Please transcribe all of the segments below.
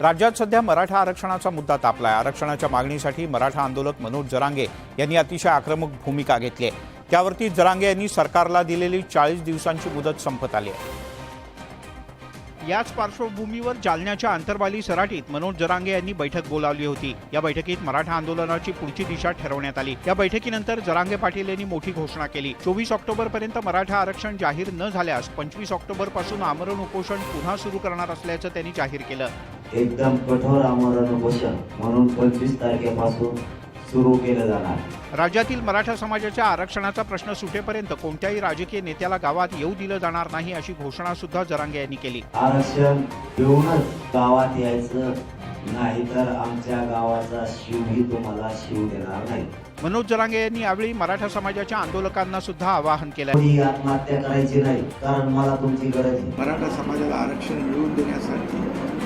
राज्यात सध्या मराठा आरक्षणाचा मुद्दा तापलाय। आरक्षणाच्या मागणीसाठी मराठा आंदोलक मनोज जरांगे यांनी अतिशय आक्रमक भूमिका घेतली आहे। त्यावरती जरांगे यांनी सरकारला दिलेली 40 दिवसांची मुदत संपत आली आहे। याच पार्श्वभूमीवर जालन्याच्या अंतरबाली सराटीत मनोज जरांगे यांनी बैठक बोलावली होती। या बैठकीत मराठा आंदोलनाची पुढची दिशा ठरवण्यात आली। या बैठकीनंतर जरांगे पाटील यांनी मोठी घोषणा केली। 24 ऑक्टोबरपर्यंत मराठा आरक्षण जाहीर न झाल्यास 25 ऑक्टोबरपासून आमरण उपोषण पुन्हा सुरू करणार असल्याचं त्यांनी जाहीर केलं। एकदम कठोर आमरण उपोषण म्हणून 25 तारखेपासून सुरू केलं जाणार। राज्यातील मराठा समाजाच्या आरक्षणाचा प्रश्न सुटेपर्यंत कोणत्याही राजकीय नेत्याला गावात येऊ दिलं जाणार नाही अशी घोषणा सुद्धा जरांगे यांनी केली। आरक्षण घेऊनच गावात यायचं, नाहीतर आमच्या गावाचा शिवही तुम्हाला शिव देणार नाही। मनोज जरांगे यांनी यावेळी मराठा समाजाच्या आंदोलकांना सुद्धा आवाहन केलं। ही आत्महत्या करायची नाही, कारण मला तुमची गरज आहे। मराठा समाजाला आरक्षण मिळवून देण्यासाठी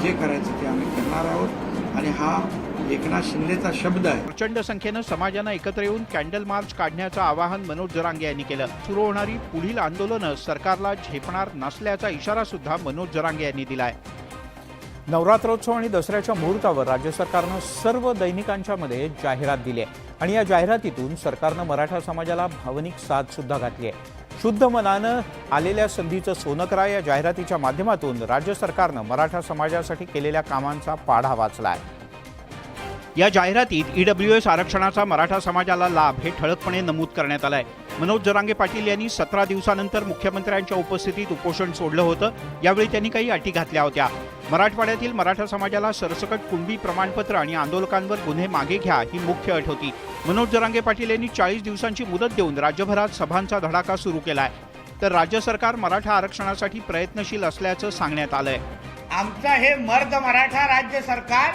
जे करायचं ते आम्ही करणार आहोत आणि हा एकनाथ शिंदेचा शब्द आहे। प्रचंड संख्येनं समाजानं एकत्र येऊन कॅन्डल मार्च काढण्याचं आवाहन मनोज जरांगे यांनी केलं। सुरू होणारी पुढील आंदोलनं सरकारला झेपणार नसल्याचा इशारा सुद्धा मनोज जरांगे यांनी दिलाय। नवरात्रोत्सव आणि दसऱ्याच्या मुहूर्तावर राज्य सरकारनं सर्व दैनिकांच्या मध्ये जाहिरात दिली आहे आणि या जाहिरातीतून सरकारनं मराठा समाजाला भावनिक साथ सुद्धा घातली आहे। शुद्ध मनानं आलेल्या संधीचं सोनं करा या जाहिरातीच्या माध्यमातून राज्य सरकारनं मराठा समाजासाठी केलेल्या कामांचा पाढा वाचलाय। या जाहिरातीत ईडब्ल्यूएस आरक्षणाचा मराठा समाजाला लाभ हे ठळकपणे नमूद करण्यात आलंय। मनोज जरांगे पाटील यांनी 17 दिवसानंतर मुख्यमंत्र्यांच्या उपस्थितीत उपोषण सोडलं होतं। यावेळी त्यांनी काही अटी घातल्या होत्या। मराठवाड्यातील मराठा समाजाला सरसकट कुणबी प्रमाणपत्र आणि आंदोलकांवर गुन्हे मागे घ्या ही मुख्य अट होती। मनोज जरांगे पाटील यांनी 40 दिवसांची मुदत देऊन राज्यभरात सभांचा धडाका सुरू केलाय। तर राज्य सरकार मराठा आरक्षणासाठी प्रयत्नशील असल्याचं सांगण्यात आलंय। आमचं हे मर्द मराठा राज्य सरकार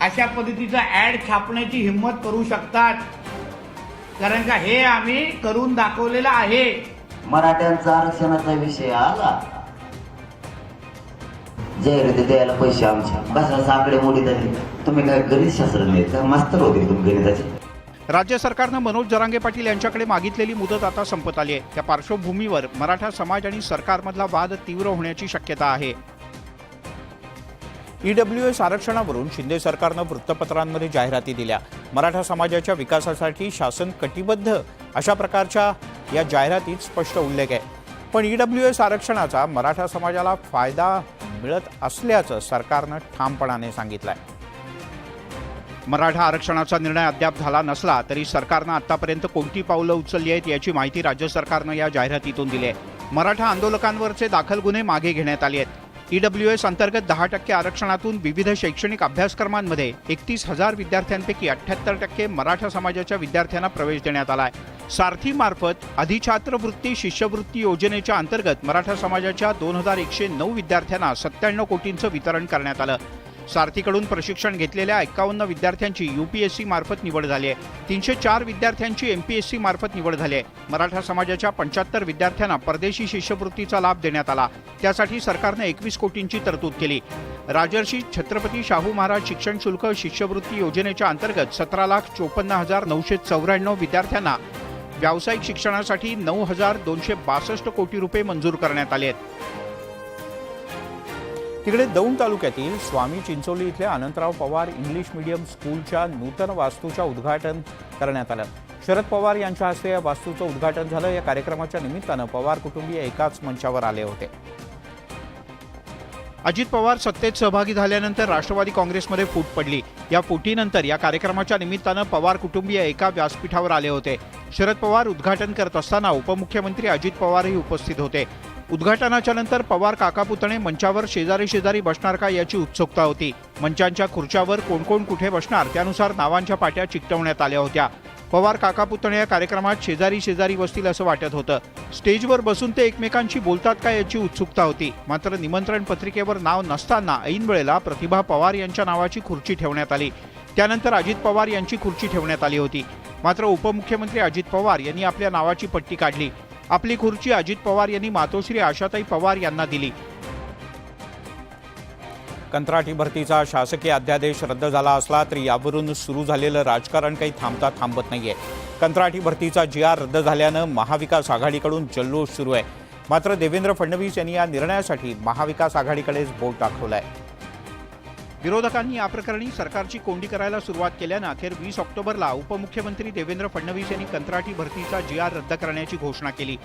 अशा पद्धतीचा ऍड छापण्याची हिंमत करू शकतात, कारण का हे आम्ही करून दाखवलेलं आहे। मराठ्यांचा आरक्षणाचा विषय आला, जाहिराती द्यायला पैसे आमच्या कशाला साकडे मोडी झाली। तुम्ही काय गणित शास्त्रज्ञ का मास्तर होते तुम्ही गणिताचे? राज्य सरकारनं मनोज जरांगे पाटील यांच्याकडे मागितलेली मुदत आता संपत आली आहे। त्या पार्श्वभूमीवर मराठा समाज आणि सरकारमधला वाद तीव्र होण्याची शक्यता आहे। ईडब्ल्यूएस आरक्षणावरून शिंदे सरकारनं वृत्तपत्रांमध्ये जाहिराती दिल्या। मराठा समाजाच्या विकासासाठी शासन कटिबद्ध अशा प्रकारच्या या जाहिरातीत स्पष्ट उल्लेख आहे। पण ईडब्ल्यूएस आरक्षणाचा मराठा समाजाला फायदा मिळत असल्याचं सरकारनं ठामपणाने सांगितलंय। मराठा आरक्षणाचा निर्णय अद्याप झाला नसला तरी सरकारनं आतापर्यंत कोणती पावलं उचलली आहेत याची माहिती राज्य सरकारनं या जाहिरातीतून दिली आहे। मराठा आंदोलकांवरचे दाखल गुन्हे मागे घेण्यात आले आहेत। ईडब्ल्यूएस अंतर्गत 10% आरक्षणातून विविध शैक्षणिक अभ्यासक्रमांमध्ये 31,000 विद्यार्थ्यांपैकी 78% मराठा समाजाच्या विद्यार्थ्यांना प्रवेश देण्यात आलाय। सारथी मार्फत अधिछात्रवृत्ती शिष्यवृत्ती योजनेच्या अंतर्गत मराठा समाजाच्या 2109 विद्यार्थ्यांना 97 कोटींचं वितरण करण्यात आलं। सारथीकडून प्रशिक्षण घेतलेल्या 51 विद्यार्थ्यांची यूपीएससी मार्फत निवड झाली आहे। 304 विद्यार्थ्यांची एमपीएससी मार्फत निवड झाली आहे। मराठा समाजाच्या 75 विद्यार्थ्यांना परदेशी शिष्यवृत्तीचा लाभ देण्यात आला। त्यासाठी सरकारने 21 कोटींची तरतूद केली। राजर्षी छत्रपती शाहू महाराज शिक्षण शुल्क शिष्यवृत्ती योजनेच्या अंतर्गत 17,54,994 विद्यार्थ्यांना व्यावसायिक शिक्षणासाठी 9,262 कोटी रुपये मंजूर करण्यात आले आहेत। तिकडे दौंड तालुक्यातील स्वामी चिंचोली इथल्या अनंतराव पवार इंग्लिश मीडियम स्कूलच्या नूतन वास्तूच्या उद्घाटन करण्यात आलं। शरद पवार यांच्या हस्ते या वास्तूचं उद्घाटन झालं। या कार्यक्रमाच्या निमित्तानं पवार कुटुंबीय एकाच मंचावर आले होते। अजित पवार सत्तेत सहभागी झाल्यानंतर राष्ट्रवादी काँग्रेसमध्ये फूट पडली। या फुटीनंतर या कार्यक्रमाच्या निमित्तानं पवार कुटुंबीय एका व्यासपीठावर आले होते। शरद पवार उद्घाटन करत असताना उपमुख्यमंत्री अजित पवारही उपस्थित होते। उद्घाटनाच्या नंतर पवार काका पुतणे मंचावर शेजारी शेजारी बसणार का याची उत्सुकता होती। मंचांच्या खुर्च्यावर कोण कोण कुठे बसणार त्यानुसार नावांच्या पाट्या चिकटवण्यात आल्या होत्या। पवार काका पुतणे या कार्यक्रमात शेजारी शेजारी बसतील असं वाटत होतं। स्टेजवर बसून ते एकमेकांशी बोलतात का याची उत्सुकता होती। मात्र निमंत्रण पत्रिकेवर नाव नसताना ऐन वेळेला प्रतिभा पवार यांच्या नावाची खुर्ची ठेवण्यात आली। त्यानंतर अजित पवार यांची खुर्ची ठेवण्यात आली होती। मात्र उपमुख्यमंत्री अजित पवार यांनी आपल्या नावाची पट्टी काढली। आपली खुर्ची अजित पवार यांनी मातोश्री आशाताई पवार यांना दिली। कंत्राटी भरतीचा शासकीय अध्यादेश रद्द झाला असला तरी यावरून सुरू झालेलं राजकारण काही थांबत नाहीये। कंत्राटी भरतीचा जी.आर. रद्द झाल्यानं महाविकास आघाडीकडून जल्लोष सुरू आहे। मात्र देवेंद्र फडणवीस यांनी या निर्णयासाठी महाविकास आघाडीकडेच बोट दाखवलंय। विरोधकांनी या प्रकरणी सरकारची कोंडी करायला सुरुवात केल्यानं अखेर 20 ऑक्टोबरला उपमुख्यमंत्री देवेंद्र फडणवीस यांनी कंत्राटी भरतीचा GR रद्द करण्याची घोषणा केली.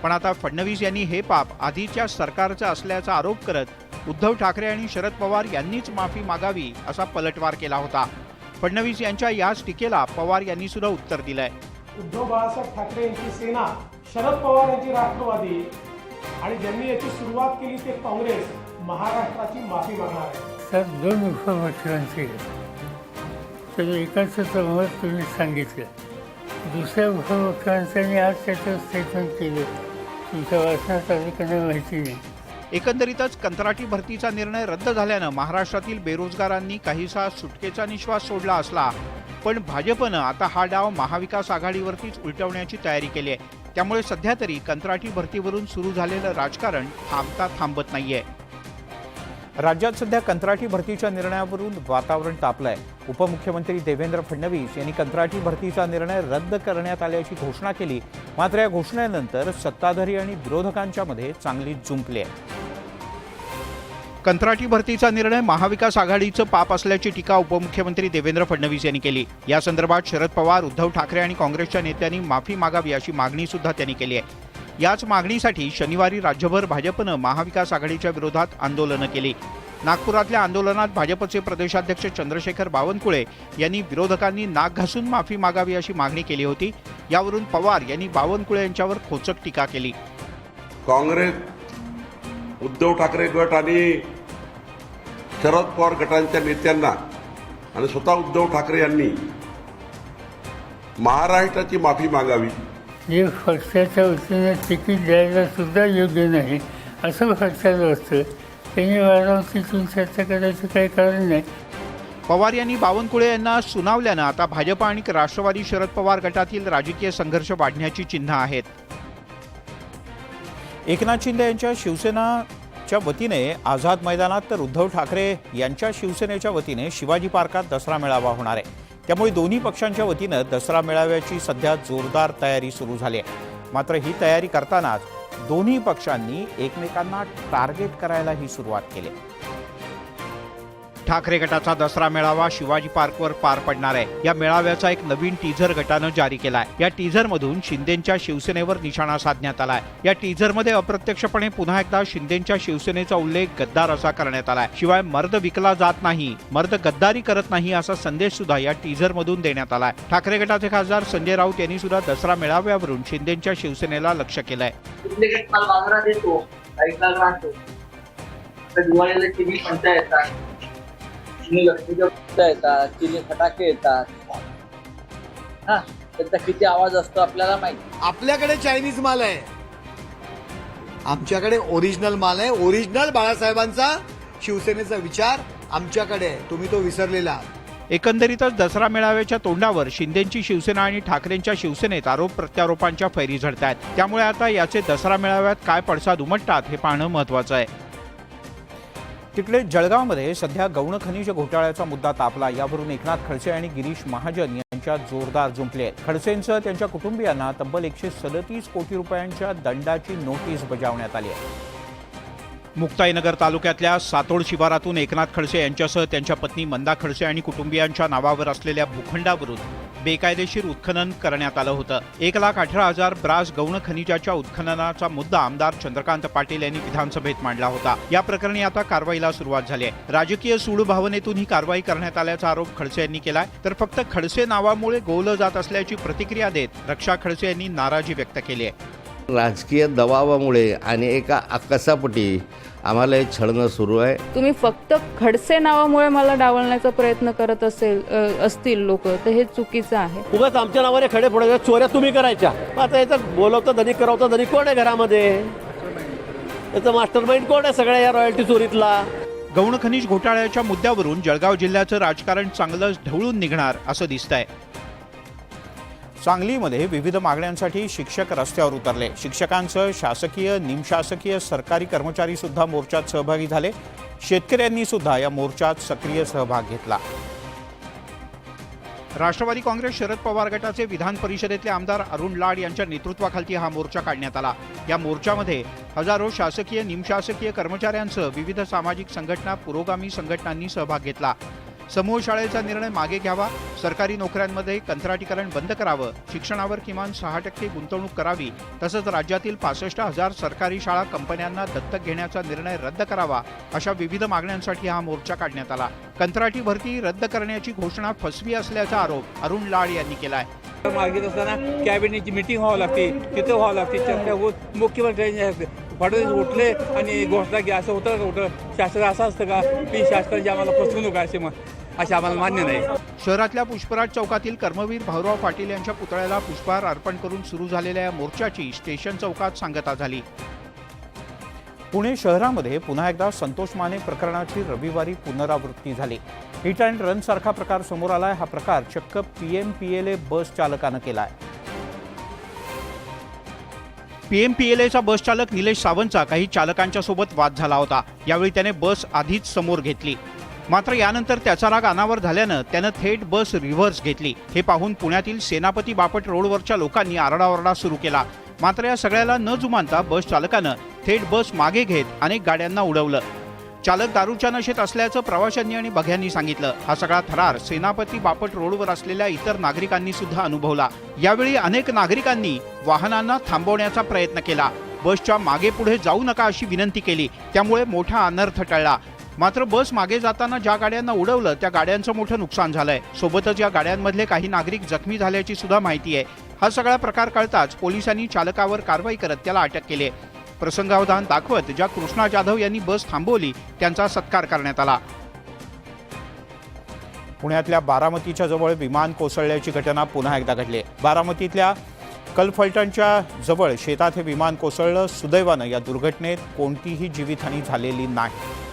पण आता फडणवीस यांनी हे पाप आधीच्या सरकारचं असल्याचा आरोप करत उद्धव ठाकरे आणि शरद पवार यांनीच माफी मागावी असा पलटवार केला होता. फडणवीस यांच्या याच टीकेला पवार यांनी सुद्धा उत्तर दिलंय. उद्धव बाळासाहेब ठाकरे यांची सेना, शरद पवार यांची राष्ट्रवादी आणि ज्यांनी याची सुरुवात केली ते काँग्रेस महाराष्ट्राची माफी मागणार आहे. तर 2 उपमुख्यमंत्री तर एकाचं मत तुम्ही सांगितलं, दुसऱ्या उपमुख्यमंत्र्यांनी आज त्याचं स्टेटमेंट केलं, तुमच्या वाचनात आलं का नाही माहिती नाही. एकंदरीतच कंत्राटी भरतीचा निर्णय रद्द झाल्यानं महाराष्ट्रातील बेरोजगारांनी काहीसा सुटकेचा निश्वास सोडला असला, पण भाजपनं आता हा डाव महाविकास आघाडीवरतीच उलटवण्याची तयारी केली आहे. त्यामुळे सध्या तरी कंत्राटी भरतीवरून सुरू झालेलं राजकारण थांबत नाहीये. राज्यात सध्या कंत्राटी भरतीच्या निर्णयावरून वातावरण तापलंय. उपमुख्यमंत्री देवेंद्र फडणवीस यांनी कंत्राटी भरतीचा निर्णय रद्द करण्यात आल्याची घोषणा केली. मात्र या घोषणेनंतर सत्ताधारी आणि विरोधकांच्या मध्ये चांगली जुंपली आहे. कंत्राटी भरतीचा निर्णय महाविकास आघाडीचं पाप असल्याची टीका उपमुख्यमंत्री देवेंद्र फडणवीस यांनी केली. या संदर्भात शरद पवार, उद्धव ठाकरे आणि काँग्रेसच्या नेत्यांनी माफी मागावी अशी मागणी सुद्धा त्यांनी केली आहे. याच मागणीसाठी शनिवारी राज्यभर भाजपनं महाविकास आघाडीच्या विरोधात आंदोलनं केली. नागपुरातल्या आंदोलनात भाजपचे प्रदेशाध्यक्ष चंद्रशेखर बावनकुळे यांनी विरोधकांनी नाक घासून माफी मागावी अशी मागणी केली होती. यावरून पवार यांनी बावनकुळे यांच्यावर खोचक टीका केली. काँग्रेस, उद्धव ठाकरे गट आणि शरद पवार गटांच्या नेत्यांना आणि स्वतः उद्धव ठाकरे यांनी महाराष्ट्राची माफी मागावी. जे पक्षाच्या वतीने तिकीट द्यायला सुद्धा योग्य नाही असं पक्षाचं असतं, त्यांनी वारंवार चर्चा करायचं काही कारण नाही. पवार यांनी बावनकुळे यांना सुनावल्यानं आता भाजप आणि राष्ट्रवादी शरद पवार गटातील राजकीय संघर्ष वाढण्याची चिन्ह आहेत. एकनाथ शिंदे यांच्या शिवसेनाच्या वतीने आझाद मैदानात तर उद्धव ठाकरे यांच्या शिवसेनेच्या वतीने शिवाजी पार्कात दसरा मेळावा होणार आहे. त्यामुळे दोन्ही पक्षांच्या वतीनं दसरा मेळाव्याची सध्या जोरदार तयारी सुरू झाली आहे. मात्र ही तयारी करतानाच दोन्ही पक्षांनी एकमेकांना टार्गेट करायलाही सुरुवात केली. ठाकरे गटाचा दसरा मेळावा शिवाजी पार्कवर पार पडणार आहे. या मेळाव्याचा एक नवीन टीझर गटानं जारी केलाय. या टीझरमधून शिंदेंच्या शिवसेनेवर निशाणा साधण्यात आलाय. या टीझरमध्ये अप्रत्यक्षपणे पुन्हा एकदा शिंदेंच्या शिवसेनेचा उल्लेख गद्दार असा करण्यात आलाय. शिवाय मर्द विकला जात नाही, मर्द गद्दारी करत नाही असा संदेश सुद्धा या टीझरमधून देण्यात आलाय. ठाकरे गटाचे खासदार संजय राऊत यांनी सुद्धा दसरा मेळाव्यावरून शिंदेंच्या शिवसेनेला लक्ष केलंय. येतात, चिनी फटाके येतात, हा त्याचा किती आवाज असतो आपल्याला माहिती. आपल्याकडे चायनीज माल आहे, आमच्याकडे ओरिजिनल माल आहे. ओरिजिनल बाळासाहेबांचा शिवसेनेचा विचार आमच्याकडे आहे, तुम्ही तो विसरलेला. एकंदरीतच दसरा मेळाव्याच्या तोंडावर शिंदेंची शिवसेना आणि ठाकरेंच्या शिवसेनेत आरोप प्रत्यारोपांच्या फैरी झडतायत. त्यामुळे आता याचे दसरा मेळाव्यात काय पडसाद उमटतात हे पाहणं महत्त्वाचं आहे. तिकडे जळगावमध्ये सध्या गौण खनिज घोटाळ्याचा मुद्दा तापला. यावरून एकनाथ खडसे आणि गिरीश महाजन यांच्यात जोरदार जुंपले आहेत. खडसेंचं त्यांच्या कुटुंबियांना तब्बल 137 कोटी रुपयांच्या दंडाची नोटीस बजावण्यात आली आहे. मुक्ताईनगर तालुक्यातल्या सातोड शिवारातून एकनाथ खडसे यांच्यासह त्यांच्या पत्नी मंदा खडसे आणि कुटुंबियांच्या नावावर असलेल्या भूखंडावरून बेकायदेशीर उत्खनन करण्यात आलं होतं. 1,18,000 ब्रास गौण खनिजाच्या उत्खननाचा मुद्दा आमदार चंद्रकांत पाटील यांनी विधानसभेत मांडला होता. या प्रकरणी आता कारवाईला सुरुवात झाली आहे. राजकीय सूड भावनेतून ही कारवाई करण्यात आल्याचा आरोप खडसे यांनी केलाय. तर फक्त खडसे नावामुळे गोवलं जात असल्याची प्रतिक्रिया देत रक्षा खडसे यांनी नाराजी व्यक्त केली आहे. राजकीय दबावामुळे आणि एका आकसापोटी आम्हाला हे छळणं सुरू आहे. तुम्ही फक्त खडसे नावामुळे मला डावलण्याचा प्रयत्न करत असतील लोक, तर हे चुकीचं आहे. उगाच आमच्या नावाने खडे फोडायच्या, चोऱ्या तुम्ही करायच्या. आता याचं बोलवतं धनिक करावतं धनिक कोण आहे घरामध्ये? याचं मास्टर माइंड कोण आहे सगळ्या या रॉयल्टी चोरीतला? गौण खनिज घोटाळ्याच्या मुद्द्यावरून जळगाव जिल्ह्याचं राजकारण चांगलंच ढवळून निघणार असं दिसतंय. सांगलीमध्ये विविध मागण्यांसाठी शिक्षक रस्त्यावर उतरले. शिक्षकांसह शासकीय, निमशासकीय, सरकारी कर्मचारी सुद्धा मोर्चात सहभागी झाले. शेतकऱ्यांनी सुद्धा या मोर्चात सक्रिय सहभाग घेतला. राष्ट्रवादी काँग्रेस शरद पवार गटाचे विधान परिषदेतले आमदार अरुण लाड यांच्या नेतृत्वाखाली हा मोर्चा काढण्यात आला। या मोर्चामध्ये हजारो शासकीय निमशासकीय कर्मचाऱ्यांसह विविध सामाजिक संघटना पुरोगामी संघटनांनी सहभाग घेतला। समूह शाळेचा निर्णय मागे घ्यावा, सरकारी नोकऱ्यांमध्ये कंत्राटीकरण बंद करावं, शिक्षणावर किमान 6% गुंतवणूक करावी, तसंच राज्यातील 65,000 सरकारी शाळा कंपन्यांना दत्तक घेण्याचा निर्णय रद्द करावा, अशा विविध मागण्यांसाठी हा मोर्चा काढण्यात आला। कंत्राटी भरती रद्द करण्याची घोषणा फसवी असल्याचा आरोप अरुण लाड यांनी केलाय। मागे असताना कॅबिनेटची मिटिंग व्हावं लागते, तिथं व्हावं लागते, चर्चा होत मुख्यमंत्र्यांनी फडणवीस उठले आणि घोषणा की असं होतं का कुठं शासन असं असतं का की शासनाची आम्हाला फसवणूक आहे असे आम्हाला मान्य नाही। शहरातल्या पुष्पराज चौकातील कर्मवीर भाऊराव पाटील यांच्या पुतळ्याला पुष्पहार अर्पण करून सुरू झालेल्या या मोर्चाची स्टेशन चौकात सांगता झाली। पुणे शहरामध्ये पुन्हा एकदा संतोष माने प्रकरणाची रविवारी पुनरावृत्ती झाली। हिट अँड रन सारखा प्रकार समोर आलाय। हा प्रकार चक्क PMPLA बस चालकानं केलाय। PMPLAचा बस चालक निलेश सावंतचा काही चालकांच्या सोबत वाद झाला होता। यावेळी त्याने बस आधीच समोर घेतली, मात्र यानंतर त्याचा राग अनावर झाल्यानं त्यानं थेट बस रिव्हर्स घेतली। हे पाहून पुण्यातील सेनापती बापट रोडवरच्या लोकांनी आरडाओरडा सुरू केला, मात्र या सगळ्याला न जुमानता बस चालकानं थेट बस मागे घेत अनेक गाड्यांना उडवलं। चालक दारूच्या नशेत असल्याचं प्रवाशांनी आणि बघ्यांनी सांगितलं। हा सगळा थरार सेनापती बापट रोडवर असलेल्या इतर नागरिकांनी सुद्धा अनुभवला। यावेळी अनेक नागरिकांनी वाहनांना थांबवण्याचा प्रयत्न केला, बसच्या मागे पुढे जाऊ नका अशी विनंती केली, त्यामुळे मोठा अनर्थ टळला। मात्र बस मागे जाताना ज्या गाड्यांना उडवलं त्या गाड्यांचं मोठं नुकसान झालंय। सोबतच या गाड्यांमधले काही नागरिक जखमी झाल्याची सुद्धा माहिती आहे। हा सगळा प्रकार कळताच पोलिसांनी चालकावर कारवाई करत त्याला अटक केली। प्रसंगावधान दाखवत ज्या कृष्णा जाधव यांनी बस थांबवली त्यांचा सत्कार करण्यात आला। पुण्यातल्या बारामतीच्या जवळ विमान कोसळल्याची घटना पुन्हा एकदा घडली। बारामतीतल्या कलफलटणच्या जवळ शेतात हे विमान कोसळलं। सुदैवानं या दुर्घटनेत कोणतीही जीवितहानी झालेली नाही।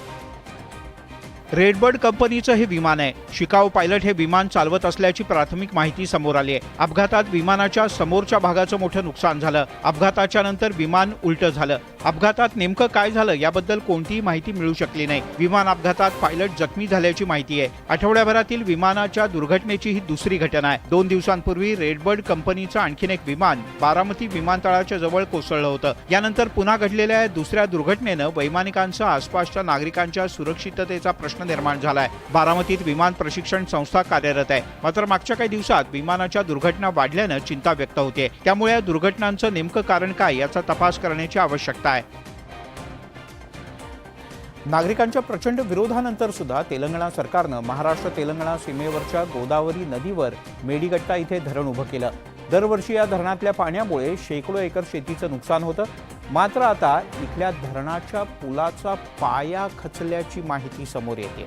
रेडबर्ड कंपनीचं हे विमान आहे। शिकाऊ पायलट हे विमान चालवत असल्याची प्राथमिक माहिती समोर आली आहे। अपघातात विमानाच्या समोरच्या भागाचं मोठं नुकसान झालं। अपघाताच्या नंतर विमान उलटं झालं। अपघातात नेमकं काय झालं याबद्दल कोणतीही माहिती मिळू शकली नाही। विमान अपघातात पायलट जखमी झाल्याची माहिती आहे। आठवड्याभरातील विमानाच्या दुर्घटनेची ही दुसरी घटना आहे। 2 दिवसांपूर्वी रेडबर्ड कंपनीचं आणखीन एक विमान बारामती विमानतळाच्या जवळ कोसळलं होतं। यानंतर पुन्हा घडलेल्या दुसऱ्या दुर्घटनेनं वैमानिकांसह आसपासच्या नागरिकांच्या सुरक्षिततेचा प्रश्न निर्माण झालाय। बारामतीत विमान प्रशिक्षण संस्था कार्यरत आहे, मात्र मागच्या काही दिवसात विमानाच्या दुर्घटना वाढल्यानं चिंता व्यक्त होते। त्यामुळे या दुर्घटनांचं नेमकं कारण काय याचा तपास करण्याची आवश्यकता आहे। नागरिकांच्या प्रचंड विरोधानंतर सुद्धा तेलंगणा सरकारनं महाराष्ट्र तेलंगणा सीमेवरच्या गोदावरी नदीवर मेडीगट्टा इथे धरण उभं केलं। दरवर्षी या धरणातल्या पाण्यामुळे शेकडो एकर शेतीचं नुकसान होतं, मात्र आता इथल्या धरणाच्या पुलाचा पाया खचल्याची माहिती समोर येते।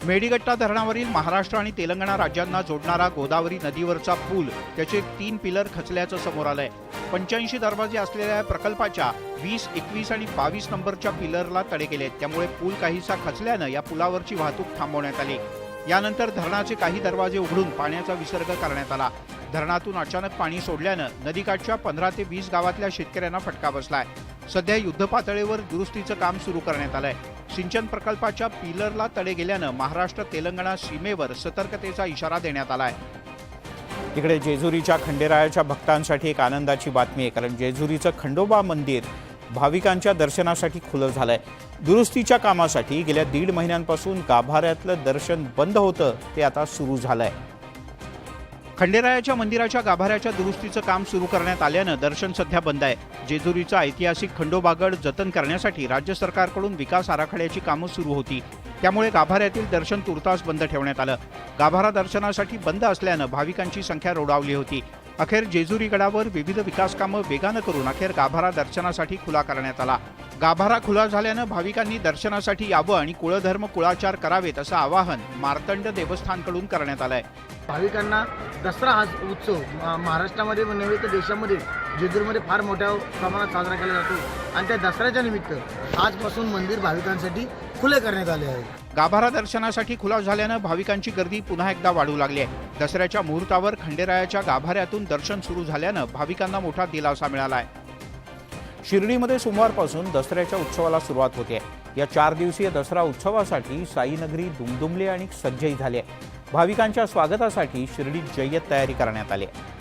मेडीगट्टा धरणावरील महाराष्ट्र आणि तेलंगणा राज्यांना जोडणारा गोदावरी नदीवरचा पूल त्याचे 3 पिलर खचल्याचं समोर आलंय। 85 दरवाजे असलेल्या प्रकल्पाच्या 20, 21 आणि 22 नंबरच्या पिलरला तडे गेलेत, त्यामुळे पूल काहीसा खचल्यानं या पुलावरची वाहतूक थांबवण्यात आली। यानंतर धरणाचे काही दरवाजे उघडून पाण्याचा विसर्ग करण्यात आला। धरणातून अचानक पाणी सोडल्यानं नदीकाठच्या 15 ते 20 गावातल्या शेतकऱ्यांना फटका बसलाय। सध्या युद्धपातळीवर दुरुस्तीचं काम सुरू करण्यात आलंय। सिंचन प्रकल्पाच्या पिलरला तडे गेल्यानं महाराष्ट्र तेलंगणा सीमेवर सतर्कतेचा इशारा देण्यात आलाय। तिकडे जेजुरीच्या खंडेरायाच्या भक्तांसाठी एक आनंदाची बातमी आहे, कारण जेजुरीचं खंडोबा मंदिर भाविकांच्या दर्शनासाठी खुलं झालंय। दुरुस्तीच्या कामासाठी गेल्या 1.5 महिन्यांपासून गाभाऱ्यातलं दर्शन बंद होतं, ते आता सुरू झालंय। खंडेरायाच्या मंदिराच्या गाभाऱ्याच्या दुरुस्तीचं काम सुरू करण्यात आल्यानं दर्शन सध्या बंद आहे। जेजुरीचा ऐतिहासिक खंडोबागड जतन करण्यासाठी राज्य सरकारकडून विकास आराखड्याची कामं सुरू होती, त्यामुळे गाभाऱ्यातील दर्शन तुर्तास बंद ठेवण्यात आलं। गाभारा दर्शनासाठी बंद असल्यानं भाविकांची संख्या रोडावली होती। अखेर जेजुरी गडावर विविध विकास कामं वेगानं करून अखेर गाभारा दर्शनासाठी खुला करण्यात आला। गाभारा खुला झाल्यानं भाविकांनी दर्शनासाठी यावं आणि कुळधर्म कुळाचार करावेत असं आवाहन मार्तंड देवस्थानकडून करण्यात आलंय। भाविकांना दसरा हा उत्सव महाराष्ट्रामध्ये नव्हे तर देशामध्ये जेजुरीमध्ये फार मोठ्या प्रमाणात साजरा केला जातो आणि त्या दसऱ्याच्या निमित्त आजपासून मंदिर भाविकांसाठी खुले करण्यात आले आहे। गाभारा दर्शनासाठी खुला झाल्यानं भाविकांची गर्दी पुन्हा एकदा वाढू लागली आहे। दसऱ्याच्या मुहूर्तावर खंडेरायाच्या गाभाऱ्यातून दर्शन सुरू झाल्यानं भाविकांना मोठा दिलासा मिळाला आहे। शिर्डीमध्ये सोमवारपासून दसऱ्याच्या उत्सवाला सुरुवात होते। या 4 दिवसीय दसरा उत्सवासाठी साईनगरी दुमदुमली आणि सज्जही झाली आहे। भाविकांच्या स्वागतासाठी शिर्डीत जय्यत तयारी करण्यात आली आहे.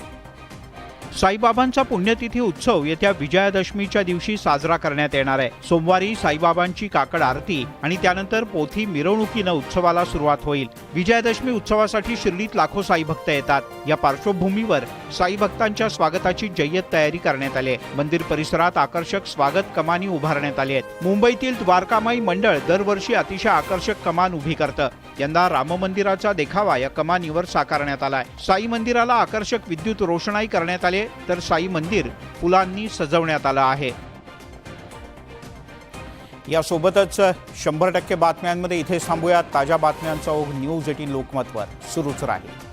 साईबाबांचा पुण्यतिथी उत्सव येत्या विजयादशमीच्या दिवशी साजरा करण्यात येणार आहे. सोमवारी साईबाबांची काकड आरती आणि त्यानंतर पोथी मिरवणुकीनं उत्सवाला सुरुवात होईल. विजयादशमी उत्सवासाठी शिर्डीत लाखो साई भक्त येतात. या पार्श्वभूमीवर साई भक्तांच्या स्वागताची जय्यत तयारी करण्यात आली आहे. मंदिर परिसरात आकर्षक स्वागत कमानी उभारण्यात आली आहेत. मुंबईतील द्वारकामाई मंडळ दरवर्षी अतिशय आकर्षक कमान उभी करतं. यंदा राम मंदिराचा देखावा या कमानीवर साकारण्यात आलाय. साई मंदिराला आकर्षक विद्युत रोषणाई करण्यात आली तर साई मंदिर फुलांनी सजवण्यात आलं आहे. यासोबतच 100% बातम्यांमध्ये इथे थांबूया. ताज्या बातम्यांचा ओघ न्यूज 18 लोकमतवर सुरूच राहील.